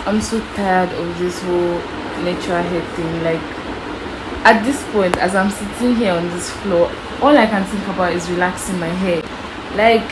I'm so tired of this whole natural hair thing. Like, at this point, as I'm sitting here on this floor, all I can think about is relaxing my hair. Like,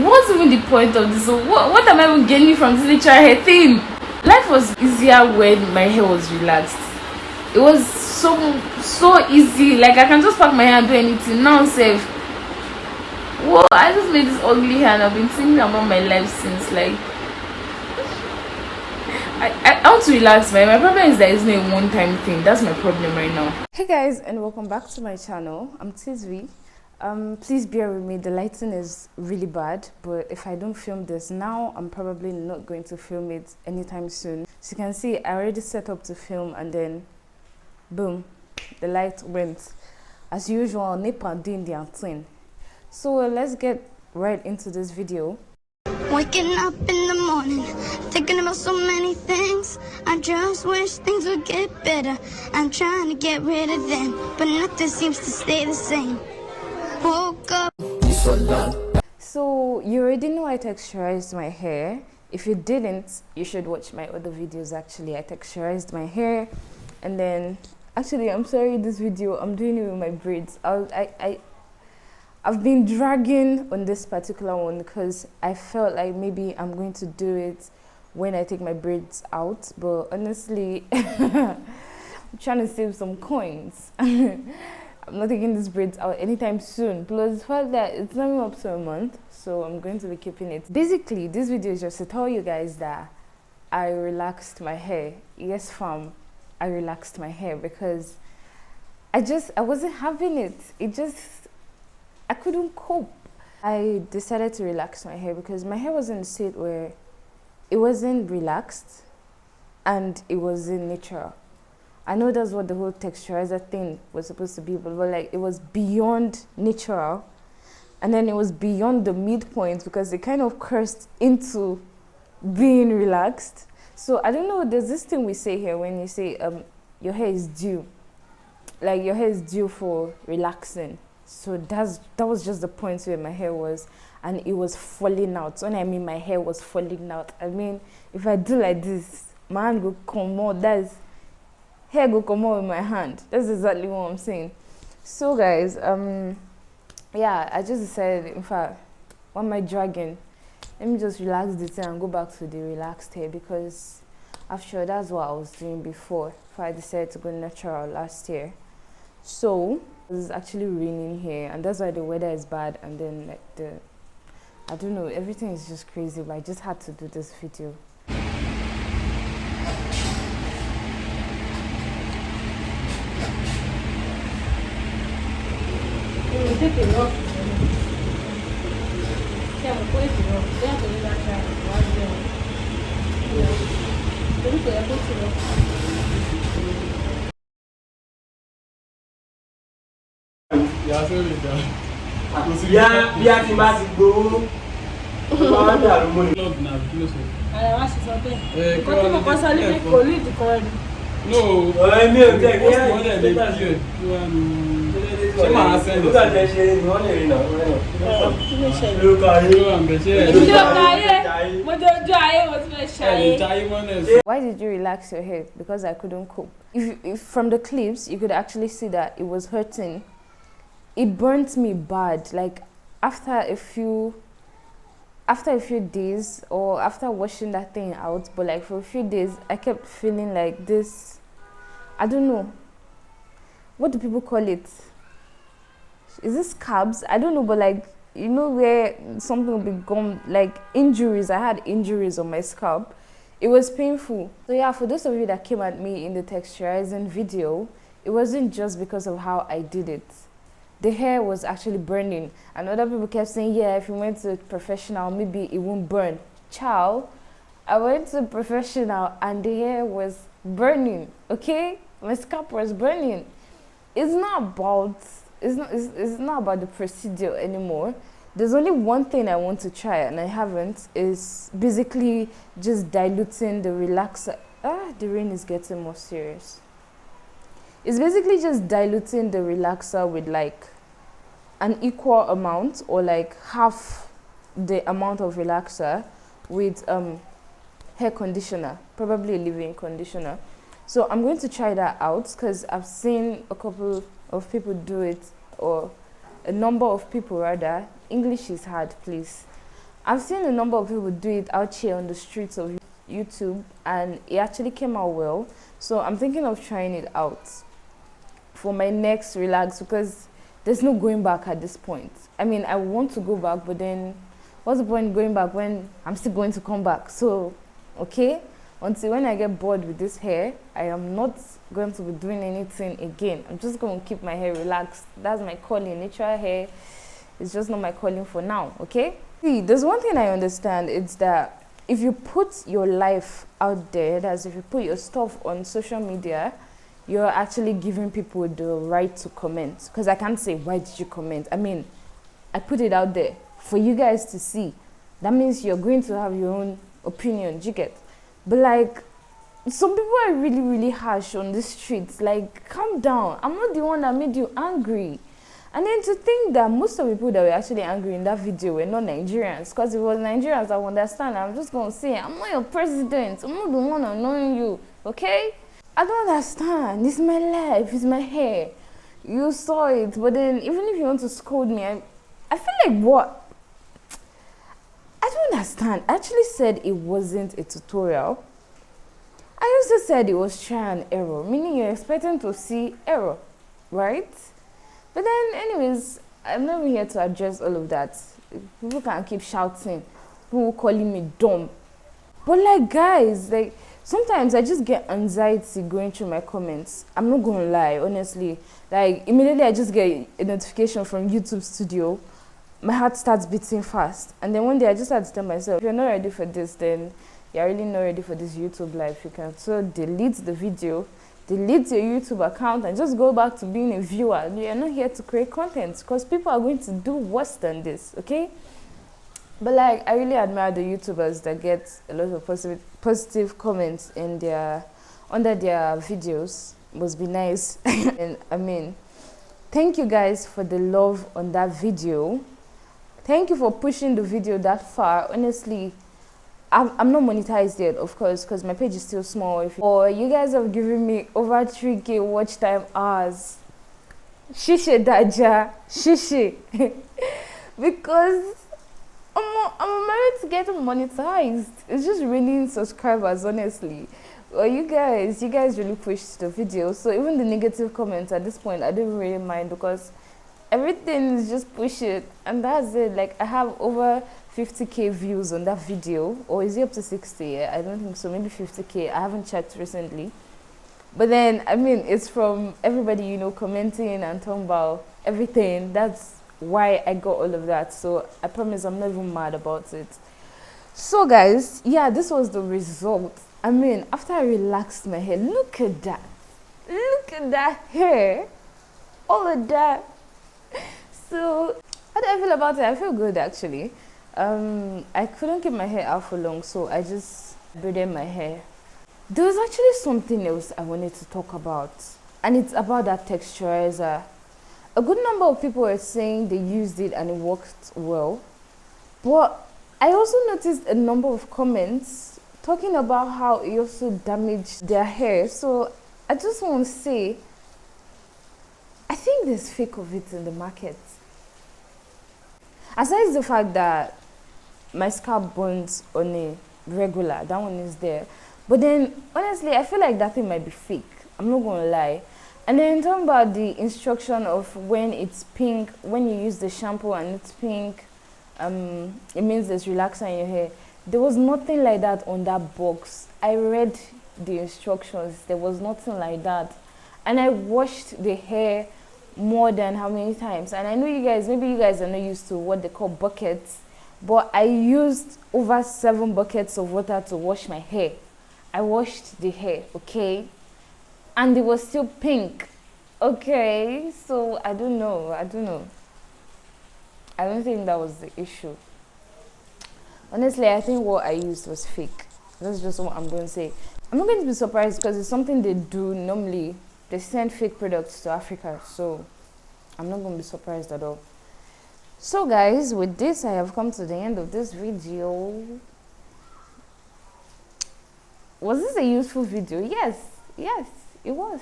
what's even the point of this? So what am I even gaining from this natural hair thing? Life was easier when my hair was relaxed. It was so easy. Like, I can just pack my hair and do anything. Now I'm safe. Whoa, I just made this ugly hair and I've been thinking about my life since. Like, I want to relax. My problem is that it's not a one-time thing. That's my problem right now. Hey guys, and welcome back to my channel. I'm Tizvi. Please bear with me. The lighting is really bad, but if I don't film this now, I'm probably not going to film it anytime soon. So you can see I already set up to film, and then boom, the light went. As usual, NEPA doing their thing. So let's get right into this video. Waking up in the morning, thinking about so many things. I just wish things would get better. I'm trying to get rid of them, but nothing seems to stay the same. Woke up. So you already know I texturized my hair. If you didn't, you should watch my other videos. Actually, I texturized my hair, and then actually, I'm sorry, this video I'm doing it with my braids. I've been dragging on this particular one because I felt like maybe I'm going to do it when I take my braids out, but honestly, I'm trying to save some coins. I'm not taking these braids out anytime soon. Plus, the fact that it's not even up to a month, so I'm going to be keeping it. Basically, this video is just to tell you guys that I relaxed my hair. Yes, fam, I relaxed my hair because I wasn't having it. I couldn't cope. I decided to relax my hair because my hair was in a state where it wasn't relaxed and it wasn't natural. I know that's what the whole texturizer thing was supposed to be, but like it was beyond natural, and then it was beyond the midpoint because it kind of cursed into being relaxed. So I don't know, there's this thing we say here when you say your hair is due, like your hair is due for relaxing. So that was just the point where my hair was, and it was falling out. When I mean my hair was falling out, I mean if I do like this, my hand will come out. That's hair go come out with my hand. That's exactly what I'm saying. So guys, yeah, I just decided, in fact, what am I dragging? Let me just relax this hair and go back to the relaxed hair, because after that's what I was doing before I decided to go natural last year. So it's actually raining here, and that's why the weather is bad, and then like I don't know, everything is just crazy, but I just had to do this video. bí a ti bá ti gbowó máa ń dàrú mọ́ ni. Àyà wá ṣe sọ bẹ́ẹ̀. Nǹkan tí mo kọ́ sọ ní pé kò ní ìdíkọ́ rẹ̀. ọ̀rẹ́ mi ò tẹ̀ kí ẹ̀ ṣé màá sẹ́yìn. nígbà tẹ ṣe ni wọ́n lè rí náà. Kí ló ṣẹlẹ̀? lóka ayé. Ojú ayé, mo jẹ́ ojú ayé, mo ti fẹ́ ṣayé. Why did you relax your hair? Because I couldn't cope. If from the clips, you could actually see that it was hurting. It burnt me bad. Like after a few days, or after washing that thing out, but like for a few days, I kept feeling like this. I don't know. What do people call it? Is this scabs? I don't know, but like, you know, where something will be gone, like injuries. I had injuries on my scalp. It was painful. So yeah, for those of you that came at me in the texturizing video, it wasn't just because of how I did it. The hair was actually burning, and other people kept saying, yeah, if you went to a professional, maybe it won't burn. Ciao. I went to a professional and the hair was burning, okay? My scalp was burning. It's not about the procedure anymore. There's only one thing I want to try, and I haven't, is basically just diluting the relaxer. The rain is getting more serious. It's basically just diluting the relaxer with like an equal amount, or like half the amount of relaxer with hair conditioner, probably a leave-in conditioner. So I'm going to try that out because I've seen a couple of people do it, or a number of people rather. English is hard, please. I've seen a number of people do it out here on the streets of YouTube, and it actually came out well. So I'm thinking of trying it out for my next relax, because there's no going back at this point. I mean, I want to go back, but then what's the point going back when I'm still going to come back? So, okay, until when I get bored with this hair, I am not going to be doing anything again. I'm just going to keep my hair relaxed. That's my calling. Natural hair is just not my calling for now, okay? See, there's one thing I understand. It's that if you put your life out there, that's if you put your stuff on social media, you're actually giving people the right to comment. Because I can't say, why did you comment? I mean, I put it out there for you guys to see. That means you're going to have your own opinion, you get? But like, some people are really, really harsh on the streets. Like, calm down. I'm not the one that made you angry. And then to think that most of the people that were actually angry in that video were not Nigerians. Because if it was Nigerians, I would understand. I'm just going to say, I'm not your president. I'm not the one annoying you, okay? I don't understand. It's my life. It's my hair. You saw it. But then even if you want to scold me, I feel like what? I don't understand. I actually said it wasn't a tutorial. I also said it was trial and error, meaning you're expecting to see error, right? But then, anyways, I'm not even here to address all of that. People can keep shouting, people calling me dumb. But like, guys, like, sometimes I just get anxiety going through my comments. I'm not going to lie, honestly. Like, immediately I just get a notification from YouTube Studio. My heart starts beating fast. And then one day I just had to tell myself, if you're not ready for this, then you're really not ready for this YouTube life. You can so delete the video, delete your YouTube account, and just go back to being a viewer. You're not here to create content, because people are going to do worse than this, okay? But like, I really admire the YouTubers that get a lot of positive comments in under their videos. Must be nice. And I mean, thank you guys for the love on that video. Thank you for pushing the video that far. Honestly, I'm not monetized yet, of course, because my page is still small. Or you guys have given me over 3K watch time hours. Shishe Daja, shishe. Because I'm married to get monetized. It's just raining subscribers, honestly. Well, you guys really pushed the video. So even the negative comments at this point, I don't really mind, because everything is just push it, and that's it. Like, I have over 50K views on that video, or is it up to 60? Yeah, I don't think so, maybe 50K. I haven't checked recently. But then, I mean, it's from everybody, you know, commenting and talking about everything. That's why I got all of that. So I promise I'm not even mad about it. So guys, yeah, this was the result. I mean, after I relaxed my hair, look at that. Look at that hair. All of that. So how do I feel about it? I feel good, actually. I couldn't keep my hair out for long, so I just braided my hair. There was actually something else I wanted to talk about, and it's about that texturizer. A good number of people were saying they used it and it worked well, but I also noticed a number of comments talking about how it also damaged their hair. So I just want to say, I think there's fake of it in the market. Aside the fact that my scalp burns on a regular, that one is there. But then, honestly, I feel like that thing might be fake. I'm not going to lie. And then talking about the instruction of when it's pink, when you use the shampoo and it's pink, it means there's relaxer in your hair. There was nothing like that on that box. I read the instructions. There was nothing like that. And I washed the hair more than how many times. And I know you guys, maybe you guys are not used to what they call buckets, but I used over 7 buckets of water to wash my hair. I washed the hair, okay? And it was still pink, okay? So I don't know. I don't think that was the issue. Honestly, I think what I used was fake. That's just what I'm going to say. I'm not going to be surprised, because it's something they do normally. They send fake products to Africa, so I'm not going to be surprised at all. So guys, with this, I have come to the end of this video. Was this a useful video? Yes, it was.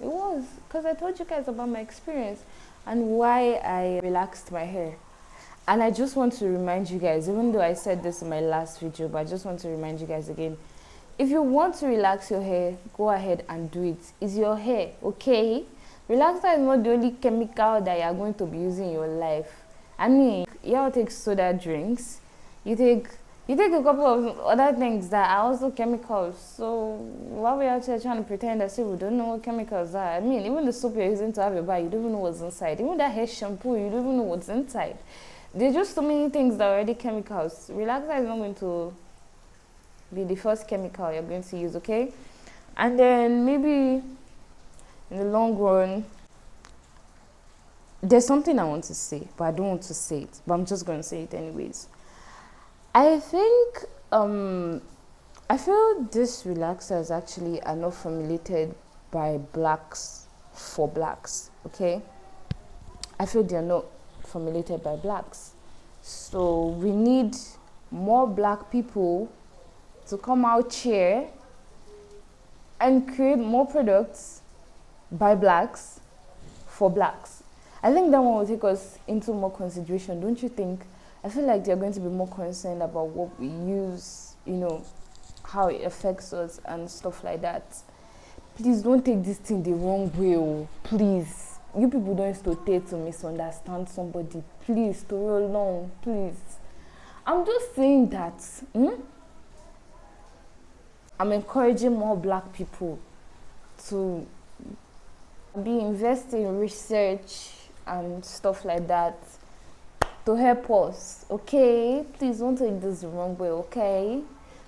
It was, because I told you guys about my experience and why I relaxed my hair. And I just want to remind you guys, even though I said this in my last video, but I just want to remind you guys again, if you want to relax your hair, go ahead and do it. It's your hair, okay? Relaxer is not the only chemical that you are going to be using in your life. I mean, you all take soda drinks, you take a couple of other things that are also chemicals. So why are we out here trying to pretend as if we don't know what chemicals are? I mean, even the soap you're using to have your bath, you don't even know what's inside. Even that hair shampoo, you don't even know what's inside. There's just so many things that are already chemicals. Relaxer is not going to be the first chemical you're going to use, okay? And then maybe in the long run, there's something I want to say, but I don't want to say it, but I'm just going to say it anyways. I think I feel this relaxers actually are not formulated by blacks for blacks, okay? I feel they're not formulated by blacks. So we need more black people to come out here and create more products by blacks for blacks. I think that one will take us into more consideration, don't you think? I feel like they're going to be more concerned about what we use, you know, how it affects us and stuff like that. Please don't take this thing the wrong way, oh. Please. You people don't stay to misunderstand somebody. Please, to roll long, please. I'm just saying that I'm encouraging more black people to be investing in research and stuff like that to help us, okay? Please don't take this the wrong way, okay?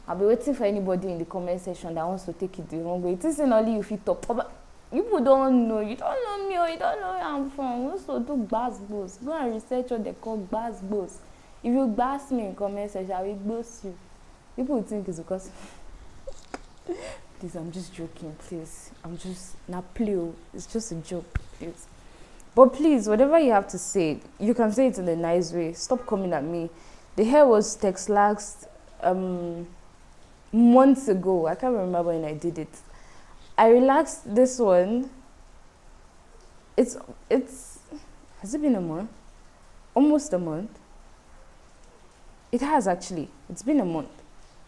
I'll be waiting for anybody in the comment section that wants to take it the wrong way. It isn't only if you talk about, you people don't know, you don't know me or you don't know where I'm from. We also do gbasgbos. Go and research what they call gbasgbos. If you gbas me in comment section, I will gbos you. People think it's because please, I'm just joking, please. I'm just not play. It's just a joke, please. But please, whatever you have to say, you can say it in a nice way. Stop coming at me. The hair was texlaxed months ago. I can't remember when I did it. I relaxed this one. It's has it been a month? Almost a month. It has actually. It's been a month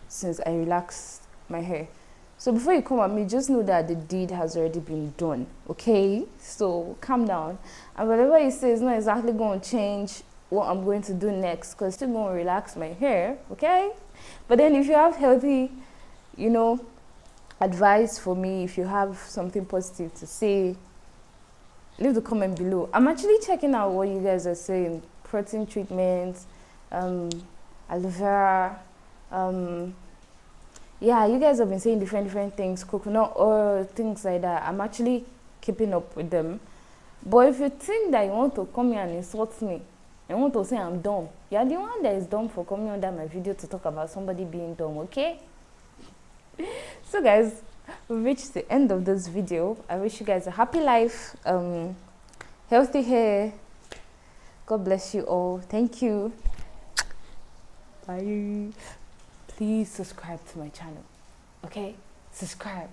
since I relaxed my hair. So before you come at me, just know that the deed has already been done, okay? So calm down. And whatever you say is not exactly going to change what I'm going to do next, because I'm still going to relax my hair, okay? But then if you have healthy, you know, advice for me, if you have something positive to say, leave the comment below. I'm actually checking out what you guys are saying. Protein treatments, aloe vera, yeah, you guys have been saying different things, coconut oil, things like that. I'm actually keeping up with them. But if you think that you want to come here and insult me, and want to say I'm dumb, you're the one that is dumb for coming under my video to talk about somebody being dumb, okay? So guys, we've reached the end of this video. I wish you guys a happy life, healthy hair. God bless you all. Thank you. Bye. Please subscribe to my channel, okay? Subscribe.